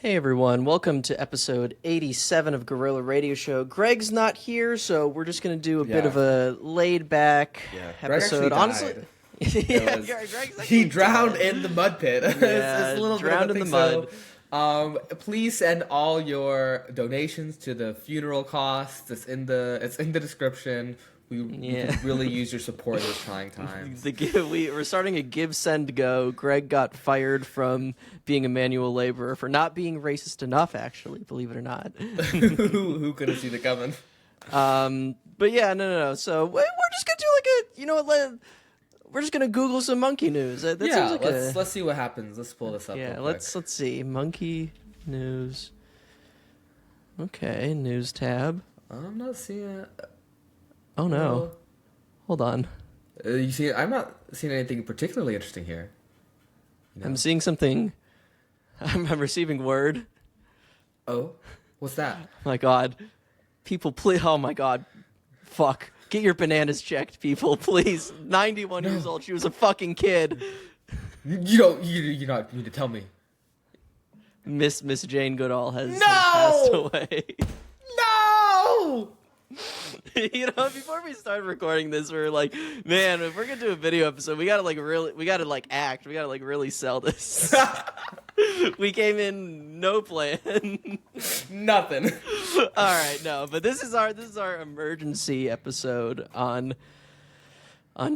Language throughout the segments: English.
Hey everyone, welcome to episode 87 of Gorilla Radio Show. Greg's not here, so we're just going to do a bit of a laid-back episode. Greg Honestly, died. He drowned in the mud pit. Yeah, it's a little drowned bit in the mud. Please send all your donations to the funeral costs. It's in the description. We could really use your support in these trying times. We're starting a give, send, go. Greg got fired from being a manual laborer for not being racist enough, actually, believe it or not. Who could have seen it coming? But yeah, no. So we're just going to do we're just going to Google some monkey news. That seems like let's see what happens. Let's pull this up real quick. Let's see. Monkey news. Okay, news tab. I'm not seeing it. Oh no! Hold on. You see, I'm not seeing anything particularly interesting here. No. I'm seeing something. I'm receiving word. Oh, what's that? My God, people, please! Oh my God, fuck! Get your bananas checked, people, please. 91 years old. She was a fucking kid. You not need to tell me. Miss Jane Goodall has passed away. No. Before we started recording this, we were like, man, if we're gonna do a video episode, we gotta act, we gotta really sell this. We came in no plan. Nothing. All right, no, but this is our emergency episode on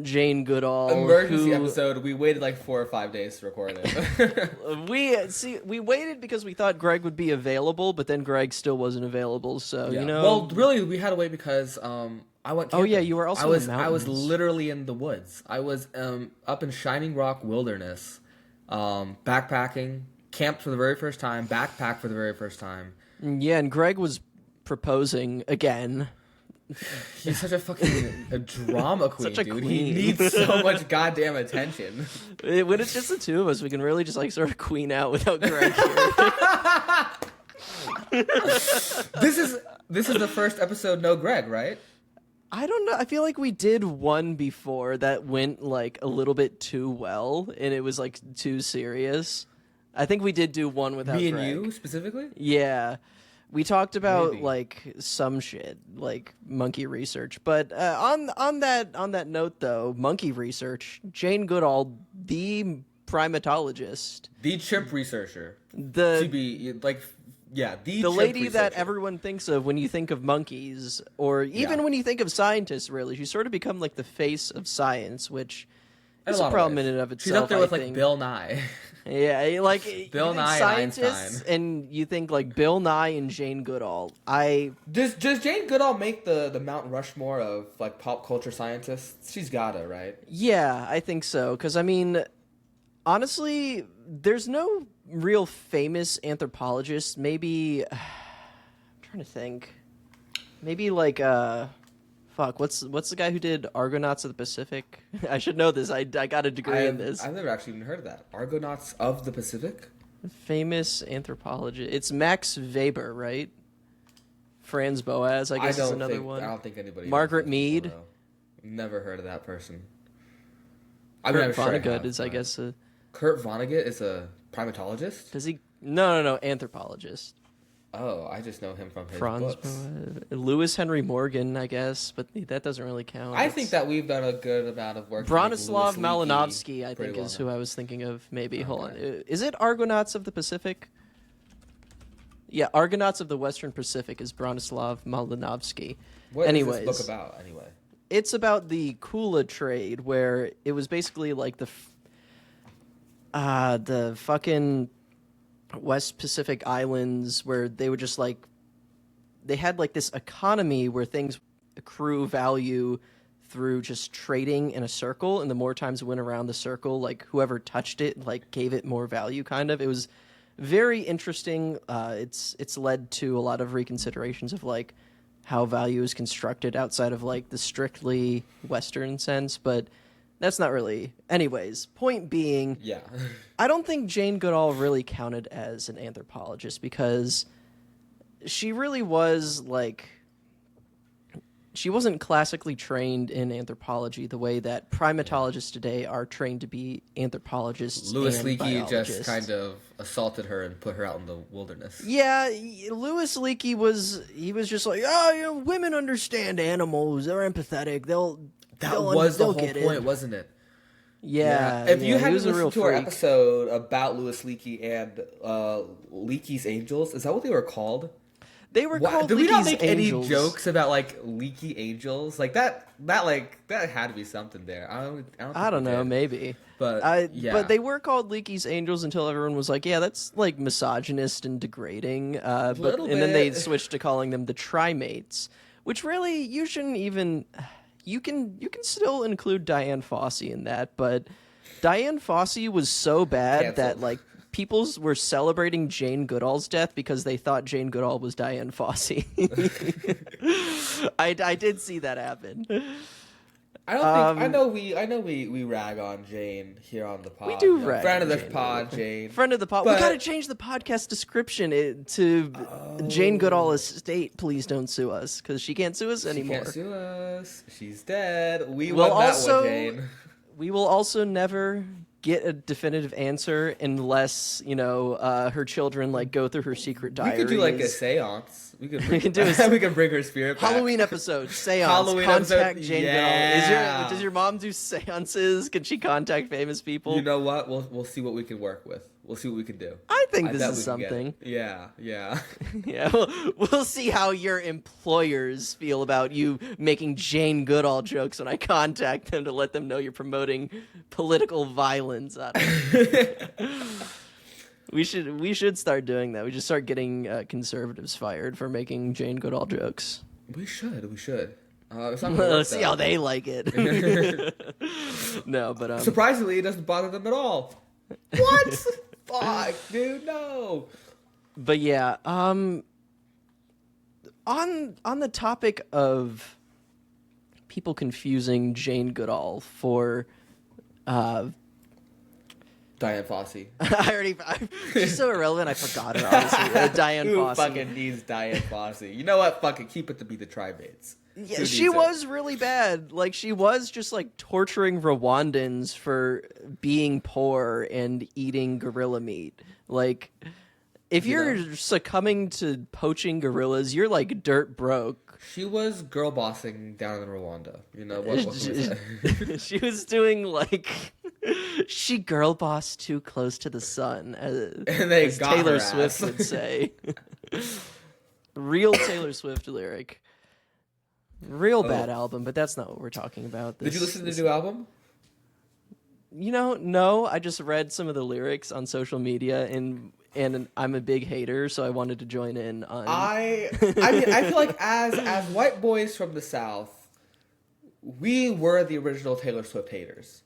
Jane Goodall. Emergency episode. We waited like 4 or 5 days to record it. We waited because we thought Greg would be available, but then Greg still wasn't available. So Well, really, we had to wait because I went camping. Oh yeah, you were also in the mountains. I was literally in the woods. I was up in Shining Rock Wilderness, backpacking, camped for the very first time, backpacked for the very first time. Yeah, and Greg was proposing again. He's such a drama queen, dude. Queen. He needs so much goddamn attention. When it's just the two of us, we can really just sort of queen out without Greg here. This is the first episode, no Greg, right? I don't know. I feel like we did one before that went a little bit too well, and it was too serious. I think we did do one without me and Greg. you specifically. Yeah. We talked about Maybe. some shit, monkey research. But on that note though, monkey research, Jane Goodall, the primatologist, the chimp researcher, the lady researcher that everyone thinks of when you think of monkeys, or even when you think of scientists. Really, she's sort of become the face of science, which is a problem in and of itself. She's up there with Bill Nye. Yeah, Bill Nye scientists, and you think Bill Nye and Jane Goodall. Does Jane Goodall make the Mount Rushmore of pop culture scientists? She's gotta, right? Yeah, I think so. Because honestly, there's no real famous anthropologists. Maybe I'm trying to think. Maybe what's the guy who did Argonauts of the Pacific? I should know this. I got a degree in this. I've never actually even heard of that. Argonauts of the Pacific? Famous anthropologist. It's Max Weber, right? Franz Boas, I guess, is another one. I don't think anybody. Margaret Mead. Never heard of that person. Kurt Vonnegut is, I guess. Kurt Vonnegut is a primatologist? Does he? No, anthropologist. Oh, I just know him from his Franz books. Lewis Henry Morgan, I guess, but that doesn't really count. I think that we've done a good amount of work. Bronislaw Malinowski, I think, is who I was thinking of. Maybe. Okay. Hold on. Is it Argonauts of the Pacific? Yeah, Argonauts of the Western Pacific is Bronislaw Malinowski. What is this book about, anyway? It's about the Kula trade, where it was basically the fucking West Pacific Islands, where they would just they had this economy where things accrue value through just trading in a circle, and the more times it went around the circle, whoever touched it gave it more value, kind of. It was very interesting. It's led to a lot of reconsiderations of how value is constructed outside of the strictly Western sense, but that's not really. Anyways, point being, yeah. I don't think Jane Goodall really counted as an anthropologist because she really was she wasn't classically trained in anthropology the way that primatologists today are trained to be anthropologists. Louis and Leakey just biologists. kind of assaulted her and put her out in the wilderness. Yeah, Louis Leakey was just like, oh, you know, women understand animals. They're empathetic. They'll was the whole get point, it. wasn't it? Yeah. If you hadn't was a real listened to our freak. episode about Louis Leakey and Leakey's Angels, is that what they were called? They were called Did we not Leakey's make Angels. any jokes about like Leaky Angels? Like that had to be something there. I don't know, did. maybe. But But they were called Leakey's Angels until everyone was like, yeah, that's like misogynist and degrading. And then they switched to calling them the Trimates, which really you shouldn't even. You can still include Diane Fossey in that, but Diane Fossey was so bad Canceled. that like people were celebrating Jane Goodall's death because they thought Jane Goodall was Diane Fossey. I did see that happen. I don't think I know we rag on Jane here on the pod. We do rag friend on of the Jane pod, Jane. Friend of the pod. But- We gotta change the podcast description to Jane Goodall estate. Please don't sue us because she can't sue us anymore. She can't sue us. She's dead. We We'll won that also- one, Jane. We will also never get a definitive answer unless her children like go through her secret We diaries. could do like a seance. We could can do a we could bring her spirit back. Halloween episode seance. Halloween Contact episode, Jane yeah. Goodall. Does your mom do seances? Can she contact famous people? You know what? We'll see what we can work with. We'll see what we can do. I think this bet is we can get something. it. Yeah. Yeah, we'll see how your employers feel about you making Jane Goodall jokes when I contact them to let them know you're promoting political violence. I don't know. We should start doing that. We should start getting conservatives fired for making Jane Goodall jokes. We should. It's not gonna work, Let's see though. how they like it. No, but Surprisingly, it doesn't bother them at all. What? Fuck, dude, no. But yeah, on the topic of people confusing Jane Goodall for Diane Fossey. She's so irrelevant I forgot her, honestly. Diane Who Fossey. fucking needs Diane Fossey? You know what? Fucking keep it to be the Trimates. Yeah, Who she needs it? was really bad. Like, she was just like torturing Rwandans for being poor and eating gorilla meat. Like, if you're succumbing to poaching gorillas, you're like dirt broke. She was girl bossing down in Rwanda. You know what can we say? She was doing like she girl bossed too close to the sun, And they as got Taylor her Swift ass. would say. Real Taylor Swift lyric. Real bad album, but that's not what we're talking about. Did you listen to the new album? No. I just read some of the lyrics on social media, and I'm a big hater, so I wanted to join in on. I mean, I feel like as white boys from the South, we were the original Taylor Swift haters,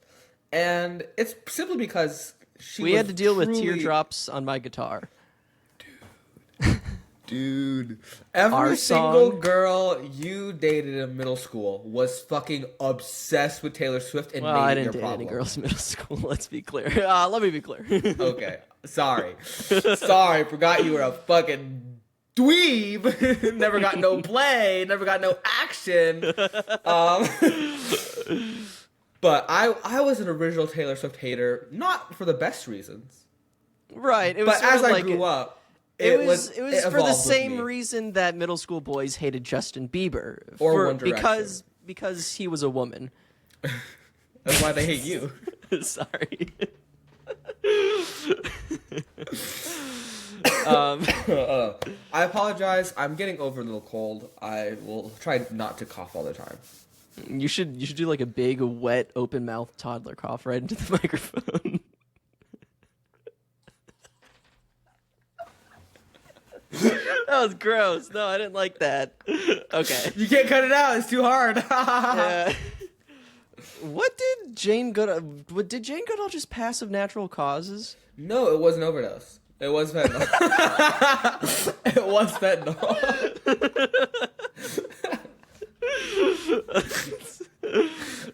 and it's simply because we had to deal with truly- teardrops on my guitar. Dude, every Our single song- girl you dated in middle school was fucking obsessed with Taylor Swift and Well, made I it didn't your date problem. any girls in middle school. Let's be clear. Let me be clear. Okay, sorry, forgot you were a fucking dweeb. Never got no play, never got no action. But I was an original Taylor Swift hater, not for the best reasons. Right. It was But sort as of I like grew up, It was for the evolved with same me. reason that middle school boys hated Justin Bieber, Or One Direction. because he was a woman. That's why they hate you. Sorry. I apologize. I'm getting over a little cold. I will try not to cough all the time. You should do like a big wet open mouth toddler cough right into the microphone. That was gross. No, I didn't like that. Okay. You can't cut it out. It's too hard. What did Jane Goodall? Did Jane Goodall just pass of natural causes? No, it was an overdose. It was fentanyl. It was fentanyl.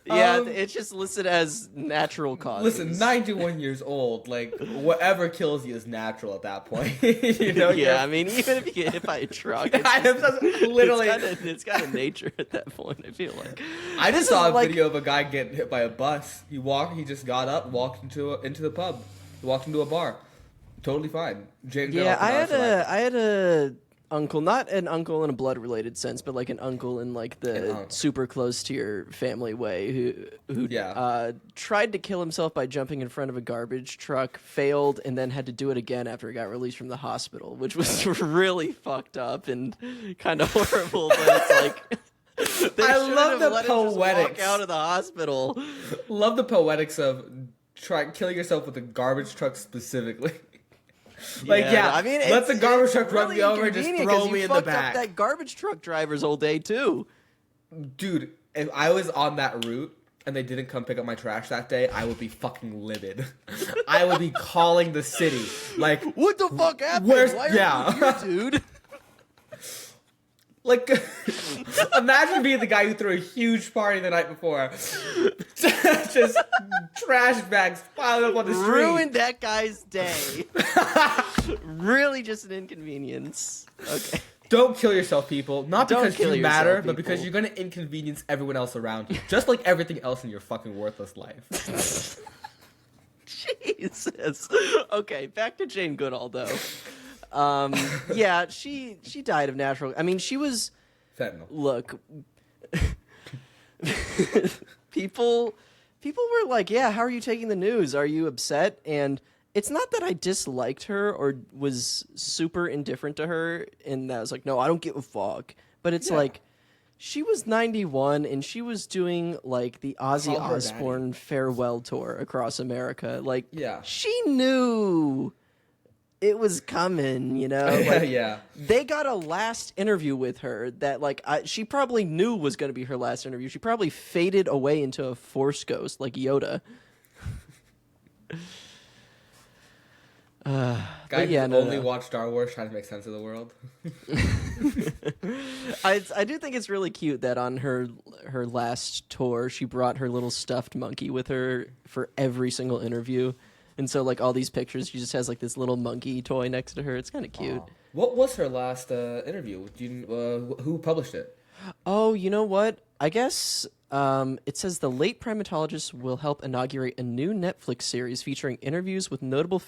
Yeah, it's just listed as natural causes. Listen, 91 years old, like, whatever kills you is natural at that point. You know? Yeah, I mean, even if you get hit by a truck, literally, it's kind of nature at that point, I feel like. I just saw a video of a guy getting hit by a bus. He just got up, walked into the pub. He walked into a bar. Totally fine. Yeah, I had a uncle, not an uncle in a blood related sense, but like an uncle in like the super close to your family way who tried to kill himself by jumping in front of a garbage truck, failed, and then had to do it again after he got released from the hospital, which was really fucked up and kind of horrible, but it's like I love the poetics. Walk out of the hospital. Love the poetics of killing yourself with a garbage truck specifically. Like, I mean, let the garbage truck run me over and just throw me in the back. Up that garbage truck driver's whole day too. Dude, if I was on that route and they didn't come pick up my trash that day, I would be fucking livid. I would be calling the city. Like, what the fuck happened? Why are you here, dude? Like, imagine being the guy who threw a huge party the night before. Just trash bags piling up on the street. Ruined that guy's day. Really just an inconvenience. Okay. Don't kill yourself, people. Not because you matter, but because you're going to inconvenience everyone else around you. Just like everything else in your fucking worthless life. Jesus. Okay, back to Jane Goodall, though. Yeah, she died of natural. I mean, she was. Fentanyl. Look, people were like, "Yeah, how are you taking the news? Are you upset?" And it's not that I disliked her or was super indifferent to her, and that I was like, "No, I don't give a fuck." But it's like, she was 91 and she was doing like the Ozzy Osbourne farewell tour across America. Like, she knew it was coming, you know? Like, they got a last interview with her that, like, she probably knew was going to be her last interview. She probably faded away into a Force ghost like Yoda. Guys only watch Star Wars trying to make sense of the world. I do think it's really cute that on her last tour, she brought her little stuffed monkey with her for every single interview. And so, like, all these pictures, she just has, like, this little monkey toy next to her. It's kind of cute. What was her last interview? Who published it? Oh, you know what? I guess it says the late primatologist will help inaugurate a new Netflix series featuring interviews with notable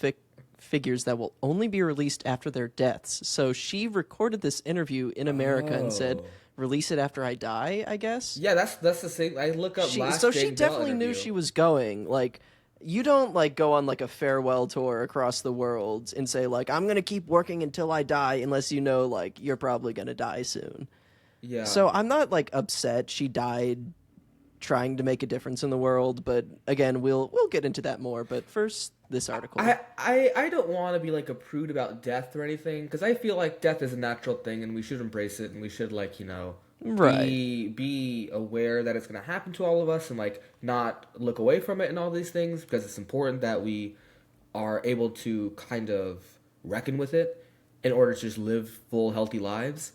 figures that will only be released after their deaths. So she recorded this interview in America and said, release it after I die, I guess? Yeah, that's the same. I look up last So she definitely knew she was going. Like, you don't, like, go on, like, a farewell tour across the world and say, like, I'm going to keep working until I die unless you know, like, you're probably going to die soon. Yeah. So I'm not, like, upset she died trying to make a difference in the world, but, again, we'll get into that more. But first, this article. I don't want to be, like, a prude about death or anything, because I feel like death is a natural thing, and we should embrace it, and we should, like, you know... be aware that it's going to happen to all of us and, like, not look away from it and all these things, because it's important that we are able to kind of reckon with it in order to just live full, healthy lives.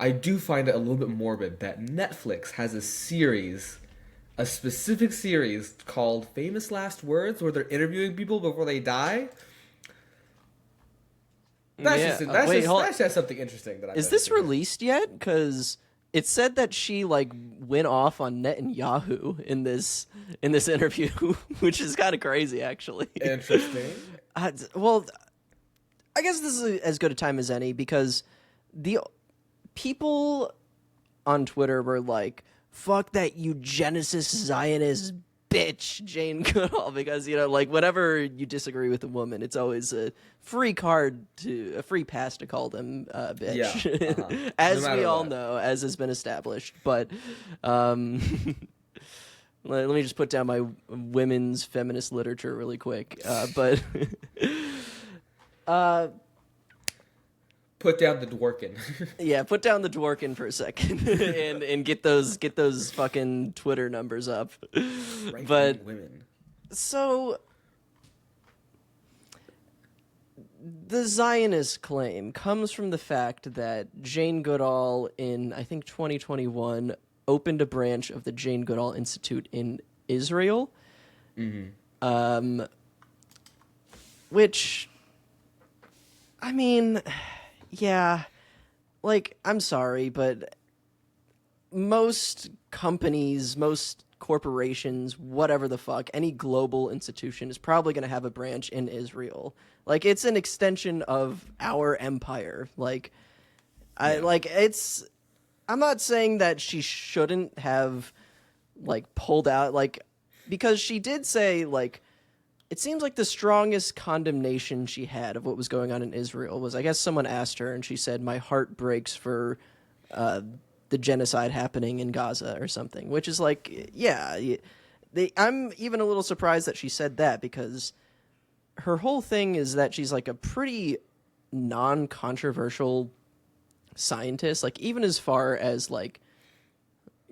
I do find it a little bit morbid that Netflix has a specific series called Famous Last Words, where they're interviewing people before they die. That's just something interesting. Is this released yet? Because it said that she, like, went off on Netanyahu in this interview, which is kind of crazy, actually. Interesting. Well, I guess this is as good a time as any, because the people on Twitter were like, fuck that eugenicist Zionist bitch, Jane Goodall, because, you know, like, whenever you disagree with a woman, it's always a free pass to call them bitch, as we all know, as has been established. But let me just put down my women's feminist literature really quick. Put down the Dworkin. Yeah, put down the Dworkin for a second and get those fucking Twitter numbers up. Right, but women. So the Zionist claim comes from the fact that Jane Goodall in, I think, 2021 opened a branch of the Jane Goodall Institute in Israel. Mm-hmm. Which, I mean, yeah, like, I'm sorry, but most companies, most corporations, whatever the fuck, any global institution is probably going to have a branch in Israel. Like, it's an extension of our empire. Like, Yeah. I'm not saying that she shouldn't have, like, pulled out, like, because she did say, like, it seems like the strongest condemnation she had of what was going on in Israel was, I guess someone asked her and she said, "My heart breaks for uh, the genocide happening in Gaza," or something, which is like, yeah. I'm even a little surprised that she said that, because her whole thing is that she's like a pretty non-controversial scientist, like even as far as like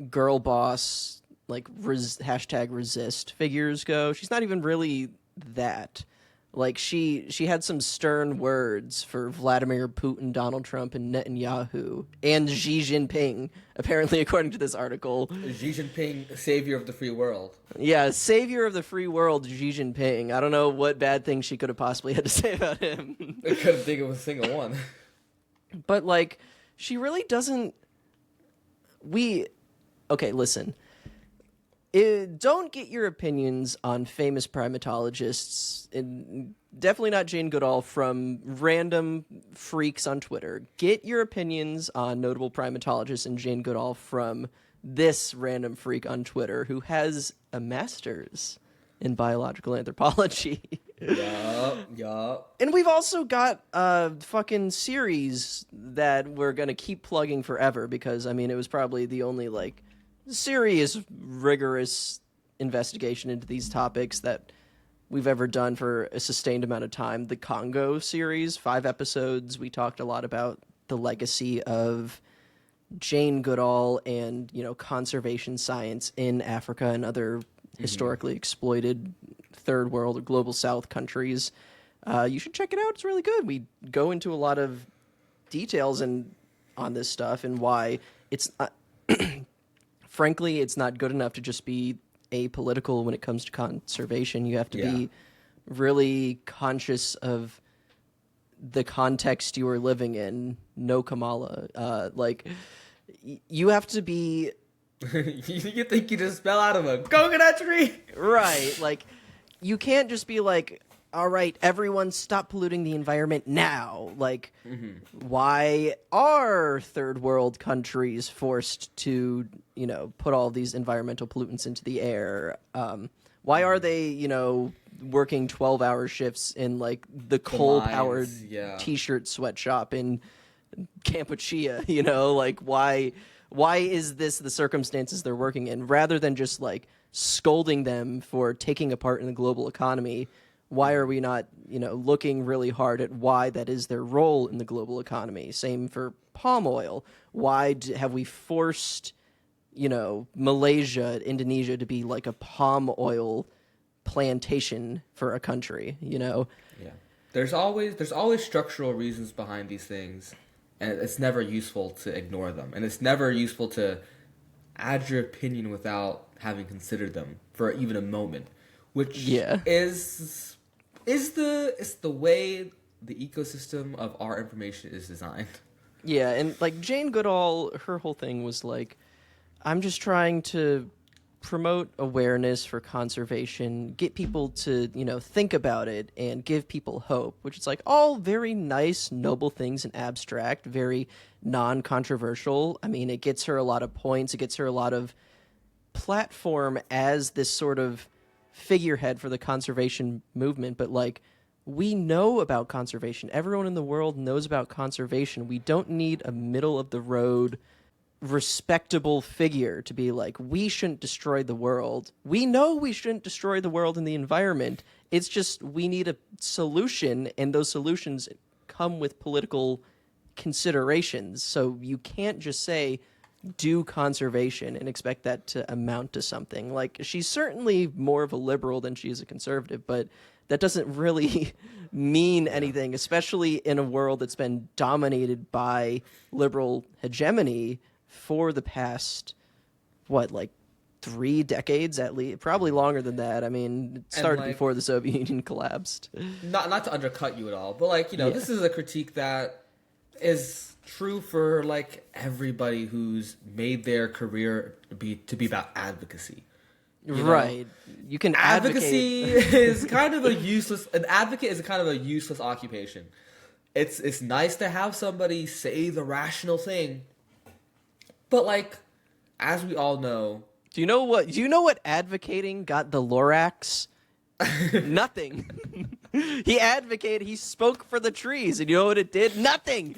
girl boss, like hashtag resist figures go. She's not even really that. Like she had some stern words for Vladimir Putin, Donald Trump, and Netanyahu, and Xi Jinping, apparently, according to this article. Xi Jinping, savior of the free world. Yeah, savior of the free world, Xi Jinping. I don't know what bad thing she could have possibly had to say about him. I couldn't think of a single one. But like, she really doesn't. Okay, listen. Don't get your opinions on famous primatologists, and definitely not Jane Goodall, from random freaks on Twitter. Get your opinions on notable primatologists and Jane Goodall from this random freak on Twitter who has a master's in biological anthropology. Yup. And we've also got a fucking series that we're going to keep plugging forever, because, I mean, it was probably the only, like, serious, rigorous investigation into these topics that we've ever done for a sustained amount of time. The Congo series, 5 episodes. We talked a lot about the legacy of Jane Goodall and, you know, conservation science in Africa and other historically exploited third world or global south countries. You should check it out. It's really good. We go into a lot of details on this stuff and why it's frankly, it's not good enough to just be apolitical when it comes to conservation. You have to be really conscious of the context you are living in. No Kamala. You have to be... You think you just spell out of a coconut tree? Right. Like, you can't just be like, all right, everyone stop polluting the environment now. Like, why are third world countries forced to, you know, put all these environmental pollutants into the air? Why are they, you know, working 12-hour shifts in, like, the coal-powered t-shirt sweatshop in Kampuchea? You know, like, why is this the circumstances they're working in? Rather than just, like, scolding them for taking a part in the global economy, why are we not, you know, looking really hard at why that is their role in the global economy? Same for palm oil. Why have we forced, you know, Malaysia, Indonesia to be like a palm oil plantation for a country, you know? Yeah. There's always structural reasons behind these things, and it's never useful to ignore them. And it's never useful to add your opinion without having considered them for even a moment, which is the way the ecosystem of our information is designed. Yeah, and like Jane Goodall, her whole thing was like, I'm just trying to promote awareness for conservation, get people to, you know, think about it and give people hope, which is like all very nice, noble things in abstract, very non-controversial. I mean, it gets her a lot of points, it gets her a lot of platform as this sort of figurehead for the conservation movement, but like, we know about conservation. Everyone in the world knows about conservation. We don't need a middle of the road respectable figure to be like, we shouldn't destroy the world. We know we shouldn't destroy the world and the environment. It's just we need a solution, and those solutions come with political considerations. So you can't just say do conservation and expect that to amount to something. Like, she's certainly more of a liberal than she is a conservative, but that doesn't really mean anything, especially in a world that's been dominated by liberal hegemony for the past, what, like 3 decades at least, probably longer than that. I mean, it And started like, before the Soviet Union collapsed. not to undercut you at all, but like, Yeah. this is a critique that is true for like everybody who's made their career to be about advocacy. Right. You can Advocacy advocate. is kind of a useless. An advocate is kind of a useless occupation. It's nice to have somebody say the rational thing, but like, as we all know, Do you know what advocating got the Lorax? Nothing. He spoke for the trees, and you know what it did? Nothing.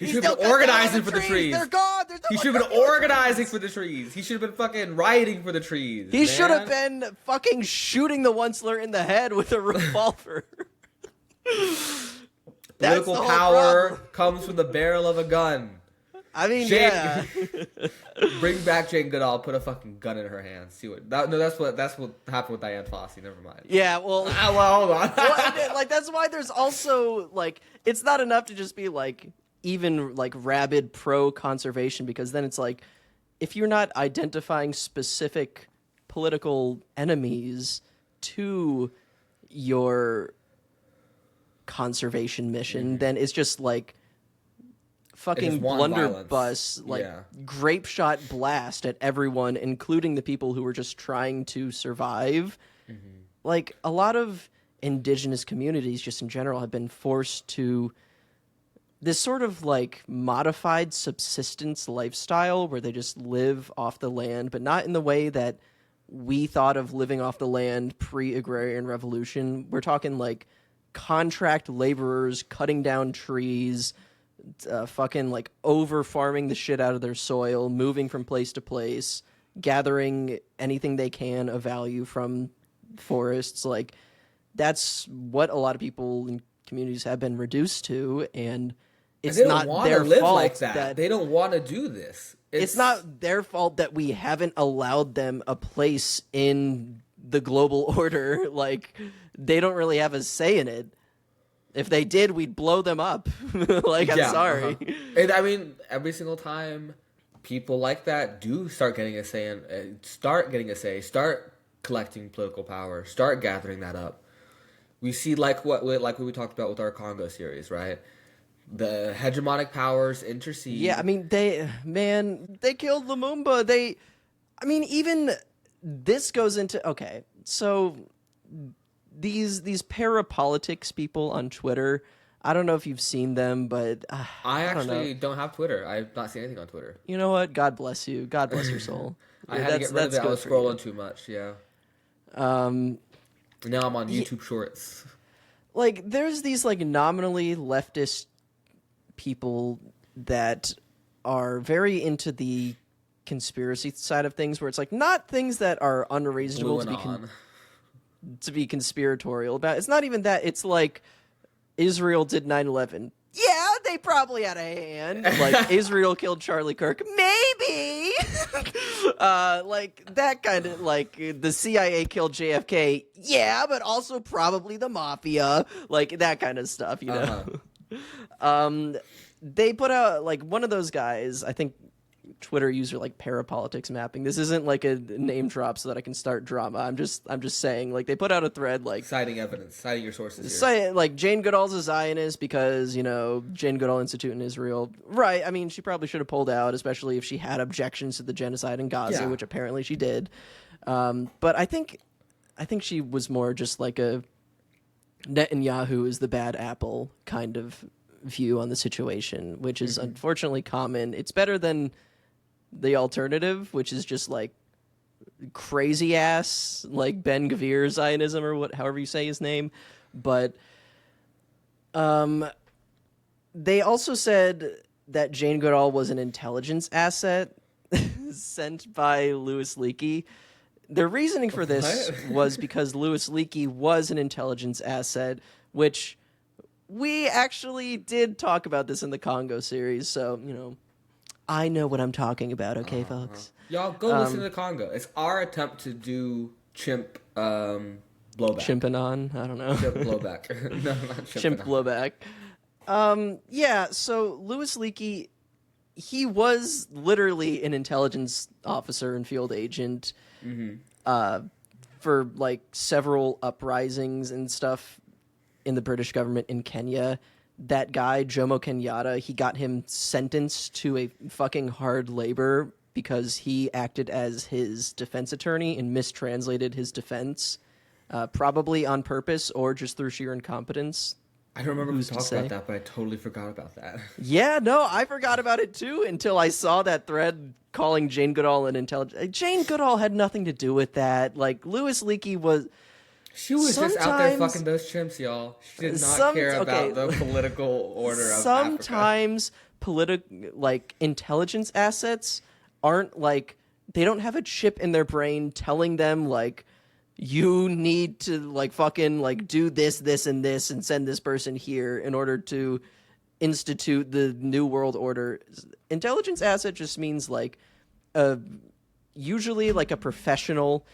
he should have been organizing for the trees. They're gone. He should have been organizing for the trees. He should have been fucking rioting for the trees. He should have been fucking shooting the Onceler in the head with a revolver. Political power comes from the barrel of a gun. I mean, yeah. Bring back Jane Goodall. Put a fucking gun in her hand. See what? That's what happened with Diane Fossey. Never mind. Yeah, well, hold on. like that's why there's also like it's not enough to just be like even like rabid pro conservation, because then it's like if you're not identifying specific political enemies to your conservation mission, then it's just like fucking blunderbuss, like grape shot blast at everyone, including the people who were just trying to survive. Like a lot of indigenous communities just in general have been forced to this sort of like modified subsistence lifestyle where they just live off the land, but not in the way that we thought of living off the land pre-agrarian revolution. We're talking like contract laborers cutting down trees, fucking like over farming the shit out of their soil, moving from place to place, gathering anything they can of value from forests. Like that's what a lot of people in communities have been reduced to, and it's not their fault like that. They don't want to do this. It's not their fault that we haven't allowed them a place in the global order. Like they don't really have a say in it. If they did, we'd blow them up. Like, I'm sorry. And I mean, every single time people like that do start getting a say, start collecting political power, start gathering that up. We see like what we talked about with our Congo series, right? The hegemonic powers intercede. Yeah, I mean, they killed Lumumba. Even this goes into, okay, so these parapolitics people on Twitter, I don't know if you've seen them, but I actually don't have Twitter. I've not seen anything on Twitter. You know what? God bless you. God bless your soul. I had to get rid of it. I was scrolling too much. Yeah. Now I'm on YouTube Shorts. Like, there's these like nominally leftist people that are very into the conspiracy side of things, where it's like not things that are unreasonable to be conspiratorial about. It's not even that. It's like Israel did 9/11. Yeah, they probably had a hand. Like Israel killed Charlie Kirk. Maybe. Like that kind of, like the CIA killed JFK. Yeah, but also probably the mafia. Like that kind of stuff, you know. They put out like one of those guys, I think Twitter user like parapolitics mapping. This isn't like a name drop so that I can start drama. I'm just saying, like, they put out a thread like citing evidence, citing your sources. Say like Jane Goodall's a Zionist because, you know, Jane Goodall Institute in Israel. Right. I mean, she probably should have pulled out, especially if she had objections to the genocide in Gaza, which apparently she did. But I think she was more just like a Netanyahu is the bad apple kind of view on the situation, which is unfortunately common. It's better than the alternative, which is just like crazy ass like Ben Gvir Zionism or however you say his name. But they also said that Jane Goodall was an intelligence asset sent by Louis Leakey. Their reasoning for this was because Louis Leakey was an intelligence asset, which we actually did talk about this in the Congo series, so, you know, I know what I'm talking about, okay, folks? Y'all go listen to the Congo. It's our attempt to do chimp blowback. Chimpanon? I don't know. Chimp blowback. No, not chimp blowback. Yeah, so Louis Leakey he was literally an intelligence officer and field agent uh, for like several uprisings and stuff in the British government in Kenya. That guy, Jomo Kenyatta, he got him sentenced to a fucking hard labor because he acted as his defense attorney and mistranslated his defense, probably on purpose or just through sheer incompetence. I don't remember who talked about that, but I totally forgot about that. Yeah, no, I forgot about it too until I saw that thread calling Jane Goodall an intelligent. Jane Goodall had nothing to do with that. Like, Louis Leakey was. She was just out there fucking those chimps, y'all. She did not care about the political order of sometimes like intelligence assets aren't like, they don't have a chip in their brain telling them like, you need to like fucking like do this, this, and this, and send this person here in order to institute the new world order. Intelligence asset just means like usually like a professional,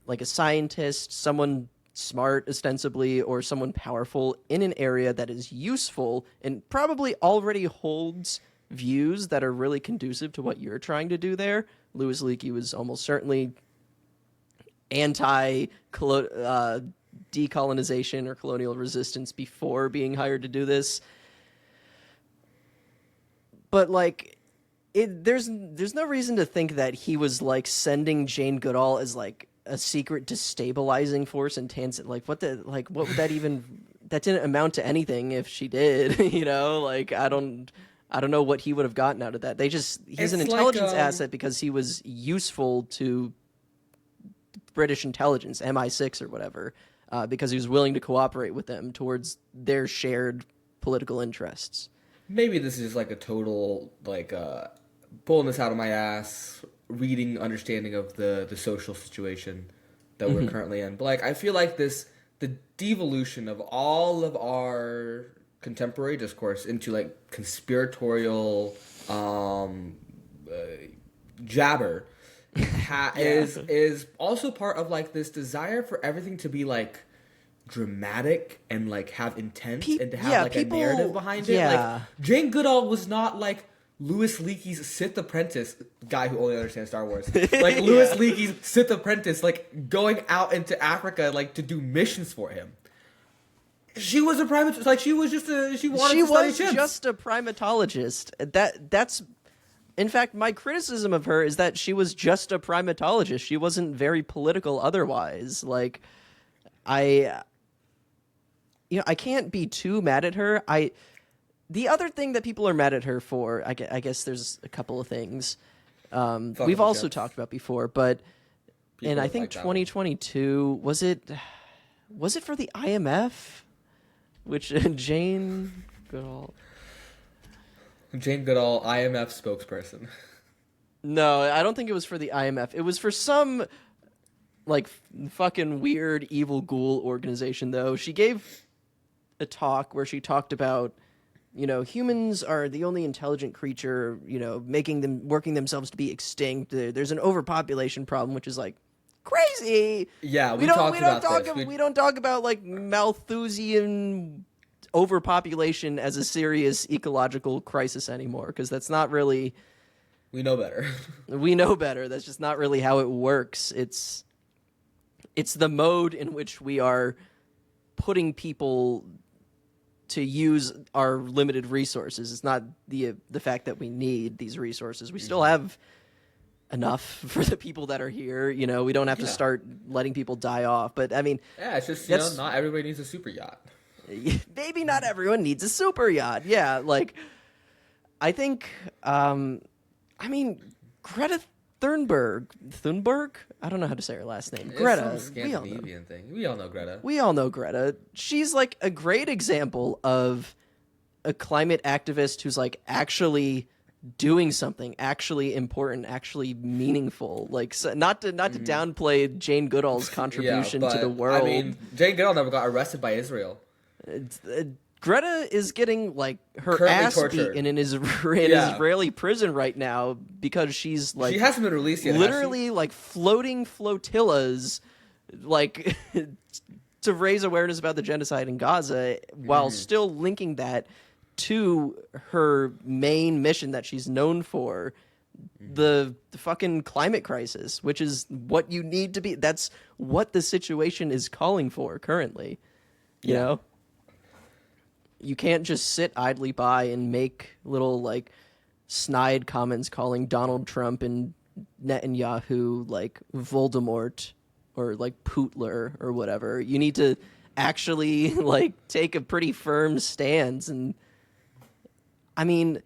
like a scientist, someone smart ostensibly, or someone powerful in an area that is useful and probably already holds views that are really conducive to what you're trying to do there. Louis Leakey was almost certainly decolonization or colonial resistance before being hired to do this. But like, there's no reason to think that he was like sending Jane Goodall as like a secret destabilizing force in Tanzania. Like, what would that even? That didn't amount to anything if she did. You know, like I don't know what he would have gotten out of that. He's an intelligence asset because he was useful to British intelligence, MI6 or whatever, because he was willing to cooperate with them towards their shared political interests. Maybe this is like a total like pulling this out of my ass, reading understanding of the social situation that we're currently in. But like I feel like the devolution of all of our contemporary discourse into like conspiratorial jabber is also part of like this desire for everything to be like dramatic and like have intent and to have like a narrative behind it. Like Jane Goodall was not like Louis Leakey's Sith apprentice, guy who only understands Star Wars. Like Louis Leakey's Sith apprentice, like going out into Africa like to do missions for him. She was a private, like she was just a she wanted to study chimps. She was just a primatologist. That's. In fact, my criticism of her is that she was just a primatologist. She wasn't very political otherwise. Like, I can't be too mad at her. The other thing that people are mad at her for, I guess there's a couple of things we've also talked about before, but and I think 2022 was it for the IMF, which Jane Goodall. Jane Goodall, IMF spokesperson. No, I don't think it was for the IMF. It was for some, like, fucking weird evil ghoul organization, though. She gave a talk where she talked about, you know, humans are the only intelligent creature, you know, working themselves to be extinct. There's an overpopulation problem, which is, like, crazy. Yeah, we don't talk about, like, Malthusian overpopulation as a serious ecological crisis anymore, because that's not really. We know better. We know better. That's just not really how it works. It's the mode in which we are putting people to use our limited resources. It's not the fact that we need these resources. We still have enough for the people that are here. You know, we don't have to start letting people die off. But I mean, it's just not everybody needs a super yacht. Maybe not everyone needs a super yacht. Yeah, like, I think, I mean, Greta Thunberg? I don't know how to say her last name. Greta. It's some Scandinavian thing. We all know Greta. We all know Greta. She's, like, a great example of a climate activist who's, like, actually doing something actually important, actually meaningful. Like, so not to downplay Jane Goodall's contribution to the world. I mean, Jane Goodall never got arrested by Israel. Greta is getting like her currently ass tortured. beaten in Israeli prison right now because she's like, she hasn't been released yet. Literally like floating flotillas, like to raise awareness about the genocide in Gaza, while still linking that to her main mission that she's known for, the fucking climate crisis, which is what you need to be. That's what the situation is calling for currently. You know? You can't just sit idly by and make little, like, snide comments calling Donald Trump and Netanyahu, like, Voldemort or, like, Pootler or whatever. You need to actually, like, take a pretty firm stance. And, I mean,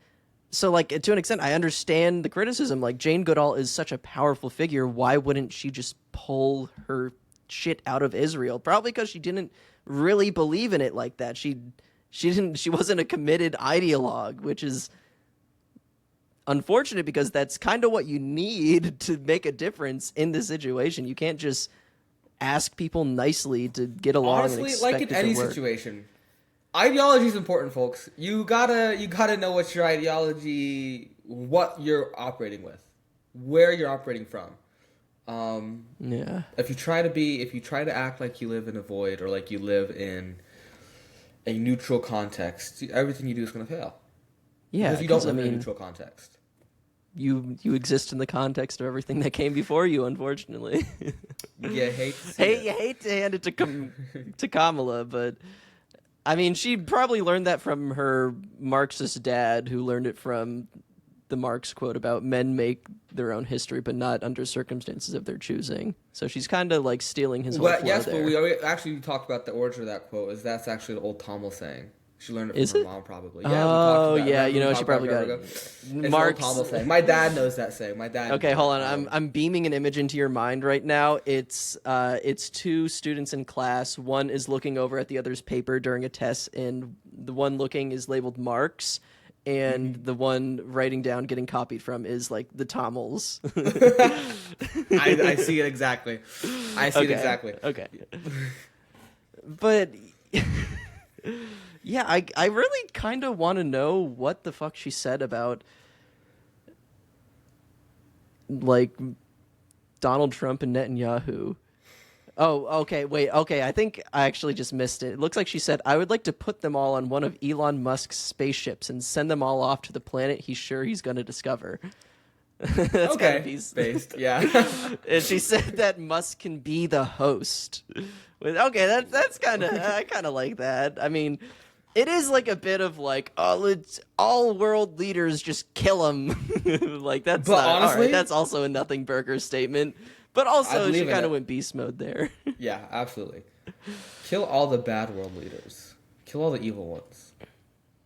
so, like, to an extent, I understand the criticism. Like, Jane Goodall is such a powerful figure. Why wouldn't she just pull her shit out of Israel? Probably because she didn't really believe in it like that. She wasn't a committed ideologue, which is unfortunate because that's kind of what you need to make a difference in this situation. You can't just ask people nicely to get along. Honestly, and expect like in it to any work. situation, ideology is important, folks. You gotta know what your ideology, what you're operating with, where you're operating from. Yeah. If you try to act like you live in a void or like you live in a neutral context, everything you do is going to fail. Yeah, because you don't live in a neutral context. You exist in the context of everything that came before you, unfortunately. You hate to see it. You hate to hand it to Kamala, but I mean, she probably learned that from her Marxist dad, who learned it from the Marx quote about men make their own history, but not under circumstances of their choosing. So she's kind of like stealing his whole flow Yes, there. but we actually talked about the origin of that quote. That's actually an old Tamil saying. She learned it from her mom, probably. Yeah, she probably got it. It's an old Tamil saying. My dad knows that saying. My dad. Okay, hold on. I'm beaming an image into your mind right now. It's two students in class. One is looking over at the other's paper during a test, and the one looking is labeled Marx, and the one writing down, getting copied from, is like the Tamils. I see it exactly. It exactly. Okay. But yeah, I really kind of want to know what the fuck she said about, like, Donald Trump and Netanyahu. Oh, okay, wait, okay, I think I actually just missed it. It looks like she said, I would like to put them all on one of Elon Musk's spaceships and send them all off to the planet he's sure he's going to discover. That's okay, kind of based, yeah. And she said that Musk can be the host. Okay, that's kind of, I kind of like that. I mean, it is like a bit of like, oh, let's all world leaders just kill him. Like, that's but not, honestly, all right, that's also a nothing burger statement. But also, she kind of went beast mode there. Yeah, absolutely. Kill all the bad world leaders. Kill all the evil ones.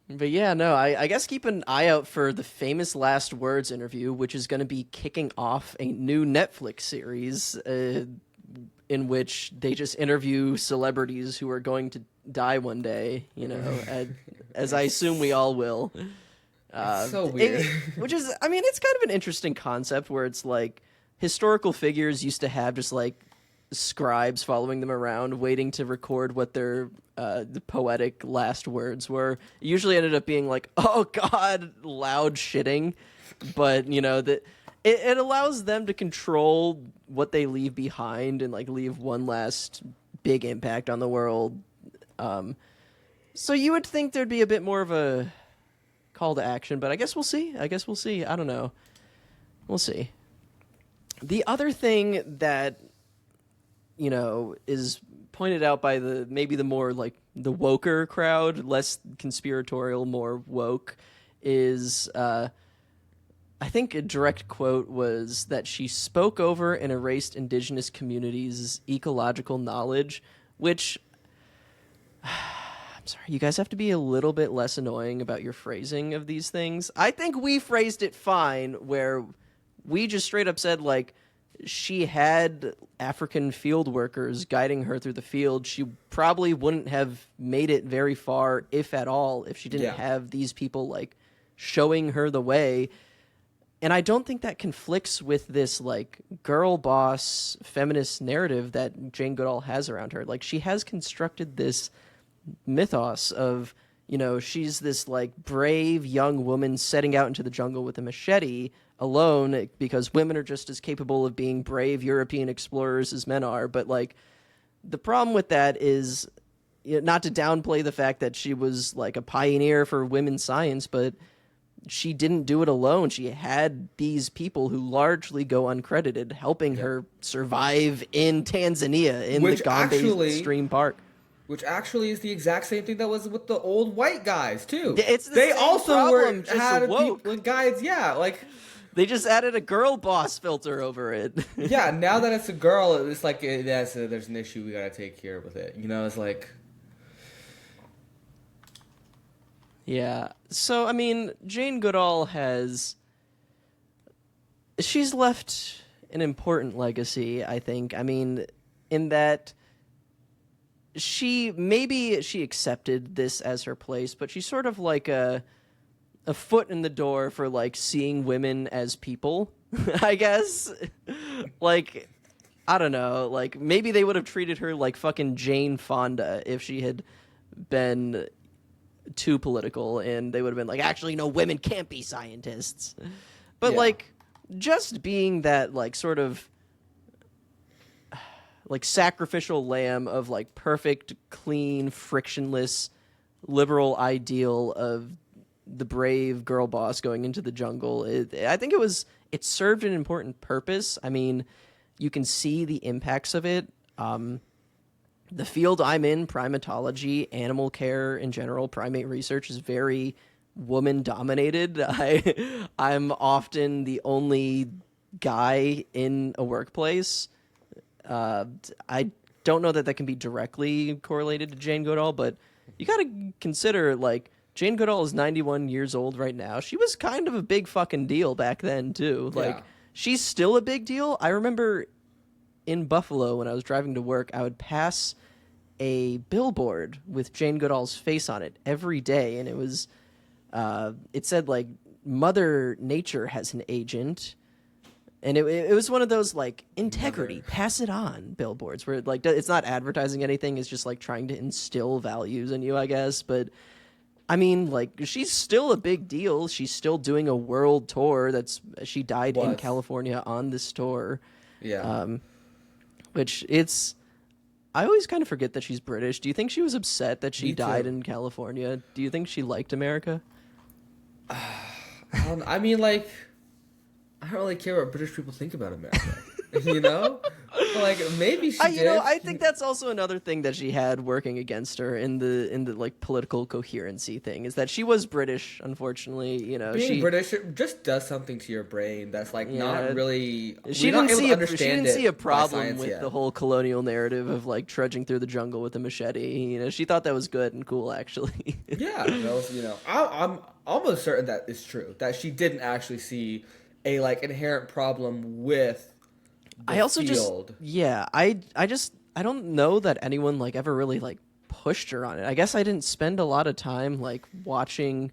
But yeah, no, I guess keep an eye out for the famous last words interview, which is going to be kicking off a new Netflix series in which they just interview celebrities who are going to die one day, you know, as I assume we all will. It's so weird. Which is, I mean, it's kind of an interesting concept where it's like, historical figures used to have just like scribes following them around, waiting to record what their the poetic last words were. It usually ended up being like, "Oh God," loud shitting, but you know that it allows them to control what they leave behind and like leave one last big impact on the world. So you would think there'd be a bit more of a call to action, but I guess we'll see. I don't know. We'll see. The other thing that, you know, is pointed out by maybe the more like the woker crowd, less conspiratorial, more woke, is I think a direct quote was that she spoke over and erased indigenous communities' ecological knowledge, which I'm sorry, you guys have to be a little bit less annoying about your phrasing of these things. I think we phrased it fine where we just straight up said, like, she had African field workers guiding her through the field. She probably wouldn't have made it very far, if at all, if she didn't have these people, like, showing her the way. And I don't think that conflicts with this, like, girl boss feminist narrative that Jane Goodall has around her. Like, she has constructed this mythos of, you know, she's this, like, brave young woman setting out into the jungle with a machete alone because women are just as capable of being brave European explorers as men are. But, like, the problem with that is not to downplay the fact that she was like a pioneer for women's science, but she didn't do it alone. She had these people who largely go uncredited helping her survive in Tanzania in the Gombe Stream Park. Which actually is the exact same thing that was with the old white guys too. It's the they same also problem, were had people guys, like they just added a girl boss filter over it. Yeah, now that it's a girl, it's like there's an issue we gotta take care with it. It's like. Yeah. So, I mean, Jane Goodall she's left an important legacy, I think. I mean, in that maybe she accepted this as her place, but she's sort of like a foot in the door for like seeing women as people, I guess. Like, I don't know, like maybe they would have treated her like fucking Jane Fonda if she had been too political, and they would have been like, actually, no, women can't be scientists. But like, just being that like sort of like sacrificial lamb of like perfect, clean, frictionless, liberal ideal of the brave girl boss going into the jungle. I think it served an important purpose. I mean, you can see the impacts of it. The field I'm in, primatology, animal care in general, primate research, is very woman-dominated. I'm often the only guy in a workplace. I don't know that can be directly correlated to Jane Goodall, but you got to consider, like, Jane Goodall is 91 years old right now. She was kind of a big fucking deal back then, too. Like, she's still a big deal. I remember in Buffalo, when I was driving to work, I would pass a billboard with Jane Goodall's face on it every day, and it said like Mother Nature has an agent, and it was one of those like integrity, pass it on billboards where like it's not advertising anything, it's just like trying to instill values in you, I guess. But I mean, like, she's still a big deal. She's still doing a world tour. She died in California on this tour. Yeah. Which I always kind of forget that she's British. Do you think she was upset that she died in California? Do you think she liked America? I mean, like, I don't really care what British people think about America. But, like, maybe she did. I think that's also another thing that she had working against her in the like political coherency thing, is that she was British, unfortunately. Being British, it just does something to your brain that's like not really. She didn't see a problem with the whole colonial narrative of like trudging through the jungle with a machete. She thought that was good and cool, actually. Yeah, I'm almost certain that is true. That she didn't actually see a like inherent problem with. I don't know that anyone like ever really like pushed her on it. I guess I didn't spend a lot of time like watching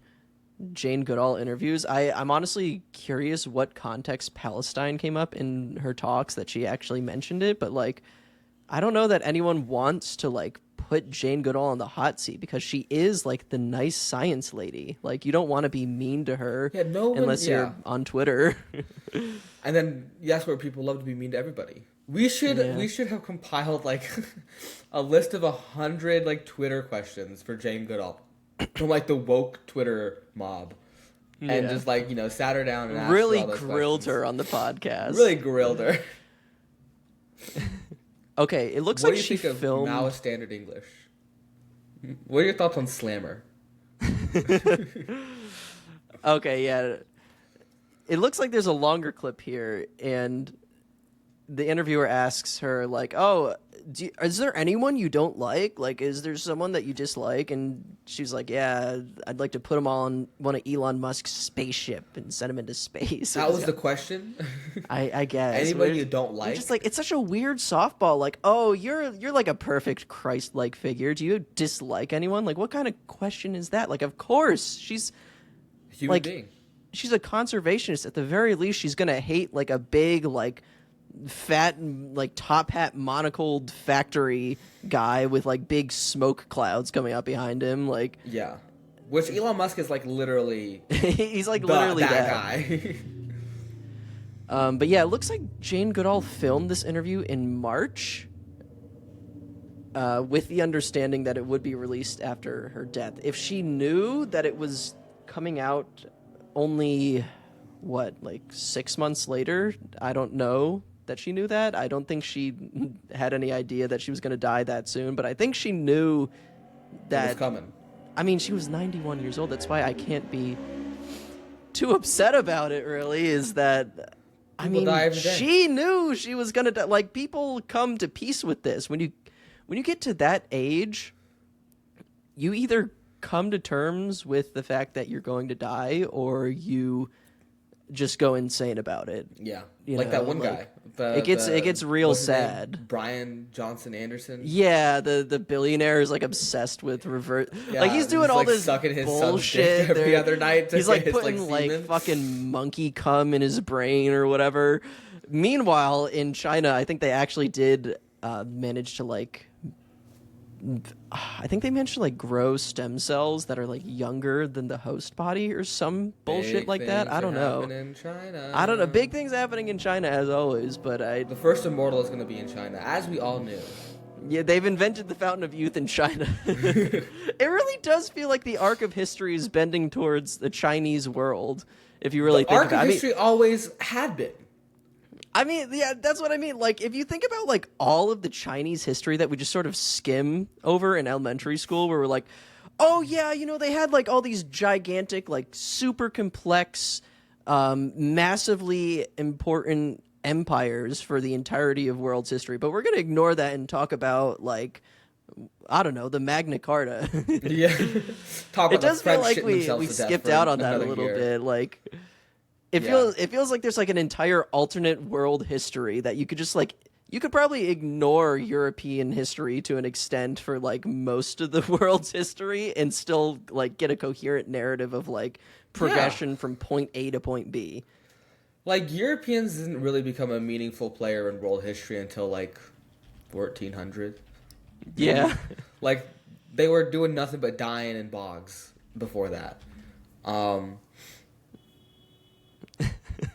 Jane Goodall interviews. I'm honestly curious what context Palestine came up in her talks that she actually mentioned it, but like I don't know that anyone wants to like put Jane Goodall on the hot seat, because she is like the nice science lady. Like, you don't want to be mean to her unless you're on Twitter. And then that's where people love to be mean to everybody. We should have compiled like a list of 100 like Twitter questions for Jane Goodall from like the woke Twitter mob, and just like sat her down and asked really her all those grilled questions. her on the podcast. Really grilled her. Okay, it looks what like do you she think filmed. Of Mao Standard English. What are your thoughts on Slammer? Okay, yeah. It looks like there's a longer clip here, and the interviewer asks her, like, oh, is there anyone you don't like? Like, is there someone that you dislike? And she's like, yeah, I'd like to put them on one of Elon Musk's spaceship and send them into space. That was the question? I guess. Anyone you don't like? Just like, it's such a weird softball. Like, oh, you're like a perfect Christ-like figure. Do you dislike anyone? Like, what kind of question is that? Like, of course, she's human being. She's a conservationist. At the very least, she's gonna hate like a big, like, fat, like, top hat monocled factory guy with like big smoke clouds coming out behind him. Like, yeah, which Elon Musk is like literally. He's like literally that guy. But yeah, it looks like Jane Goodall filmed this interview in March. with the understanding that it would be released after her death. If she knew that it was coming out only, 6 months later, I don't know that she knew that. I don't think she had any idea that she was going to die that soon, but I think she knew that it was coming. I mean, she was 91 years old. That's why I can't be too upset about it, really, is that, People die every day. she knew she was going to die. Like, people come to peace with this. When you get to that age, you either come to terms with the fact that you're going to die, or you just go insane about it. Yeah, You that know, one like, guy. it gets real what's his name? sad. Brian Johnson Anderson. Yeah, the billionaire is like obsessed with revert. Yeah, like he's doing all this sucking his bullshit every other night. He's like his, putting like semen. fucking monkey cum in his brain or whatever. Meanwhile, in China, I think they actually did manage to I think they managed to grow stem cells that are younger than the host body or some bullshit Big like that. things I don't are know. happening in China. I don't know. Big things happening in China as always, but The first immortal is going to be in China, as we all knew. yeah, they've invented the fountain of youth in China. It really does feel like the arc of history is bending towards the Chinese world. If you really The think arc about of it, history always had been. I mean, yeah, that's what I mean. Like, if you think about all of the Chinese history that we just sort of skim over in elementary school, where we're like, oh yeah, they had all these gigantic, super complex, massively important empires for the entirety of world's history, but we're gonna ignore that and talk about I don't know, the Magna Carta. Yeah, talk about It does the feel French like shitting we themselves to death skipped for out on that a another little year. bit. It feels like there's an entire alternate world history that you could just you could probably ignore European history to an extent for most of the world's history and still get a coherent narrative of progression from point A to point B. Europeans didn't really become a meaningful player in world history until 1400. Yeah. They were doing nothing but dying in bogs before that.